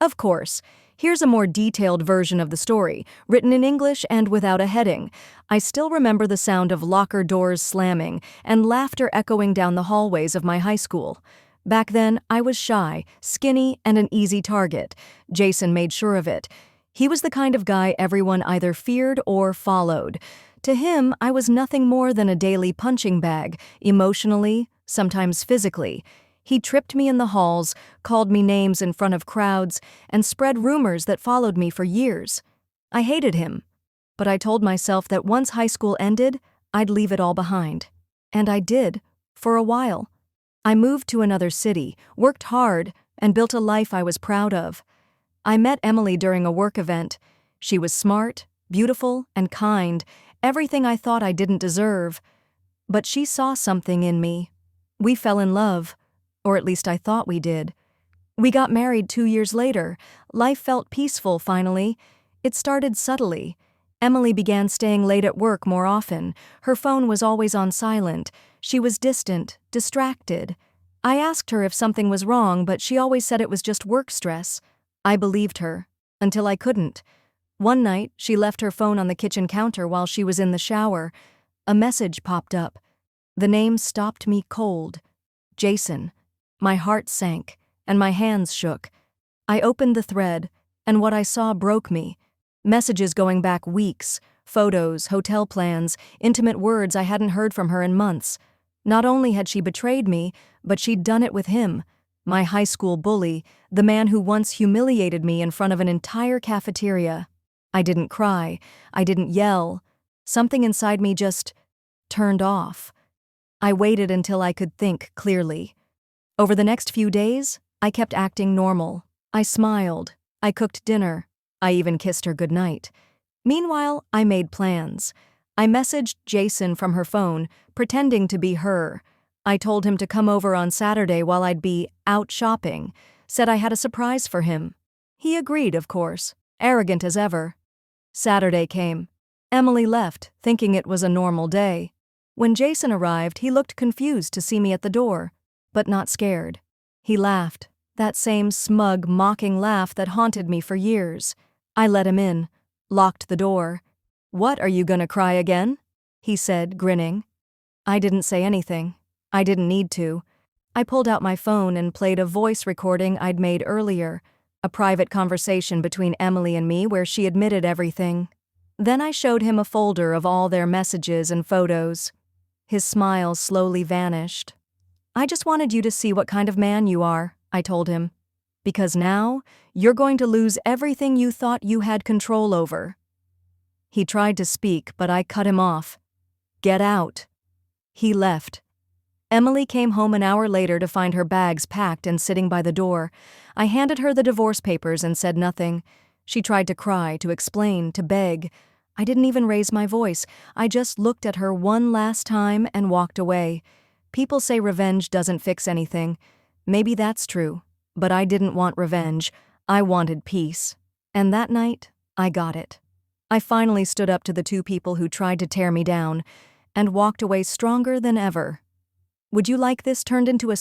Of course. Here's a more detailed version of the story, written in English and without a heading. I still remember the sound of locker doors slamming and laughter echoing down the hallways of my high school. Back then, I was shy, skinny, and an easy target. Jason made sure of it. He was the kind of guy everyone either feared or followed. To him, I was nothing more than a daily punching bag, emotionally, sometimes physically. He tripped me in the halls, called me names in front of crowds, and spread rumors that followed me for years. I hated him, but I told myself that once high school ended, I'd leave it all behind. And I did, for a while. I moved to another city, worked hard, and built a life I was proud of. I met Emily during a work event. She was smart, beautiful, and kind, everything I thought I didn't deserve. But she saw something in me. We fell in love. Or at least I thought we did. We got married 2 years later. Life felt peaceful finally. It started subtly. Emily began staying late at work more often. Her phone was always on silent. She was distant, distracted. I asked her if something was wrong, but she always said it was just work stress. I believed her, until I couldn't. One night, she left her phone on the kitchen counter while she was in the shower. A message popped up. The name stopped me cold. Jason. My heart sank, and my hands shook. I opened the thread, and what I saw broke me. Messages going back weeks, photos, hotel plans, intimate words I hadn't heard from her in months. Not only had she betrayed me, but she'd done it with him, my high school bully, the man who once humiliated me in front of an entire cafeteria. I didn't cry. I didn't yell. Something inside me just turned off. I waited until I could think clearly. Over the next few days, I kept acting normal. I smiled. I cooked dinner. I even kissed her goodnight. Meanwhile, I made plans. I messaged Jason from her phone, pretending to be her. I told him to come over on Saturday while I'd be out shopping, said I had a surprise for him. He agreed, of course, arrogant as ever. Saturday came. Emily left, thinking it was a normal day. When Jason arrived, he looked confused to see me at the door, but not scared. He laughed, that same smug, mocking laugh that haunted me for years. I let him in, locked the door. "What, are you gonna cry again?" he said, grinning. I didn't say anything. I didn't need to. I pulled out my phone and played a voice recording I'd made earlier, a private conversation between Emily and me where she admitted everything. Then I showed him a folder of all their messages and photos. His smile slowly vanished. "I just wanted you to see what kind of man you are," I told him. "Because now, you're going to lose everything you thought you had control over." He tried to speak, but I cut him off. "Get out." He left. Emily came home an hour later to find her bags packed and sitting by the door. I handed her the divorce papers and said nothing. She tried to cry, to explain, to beg. I didn't even raise my voice. I just looked at her one last time and walked away. People say revenge doesn't fix anything. Maybe that's true, but I didn't want revenge. I wanted peace. And that night, I got it. I finally stood up to the two people who tried to tear me down and walked away stronger than ever. Would you like this turned into a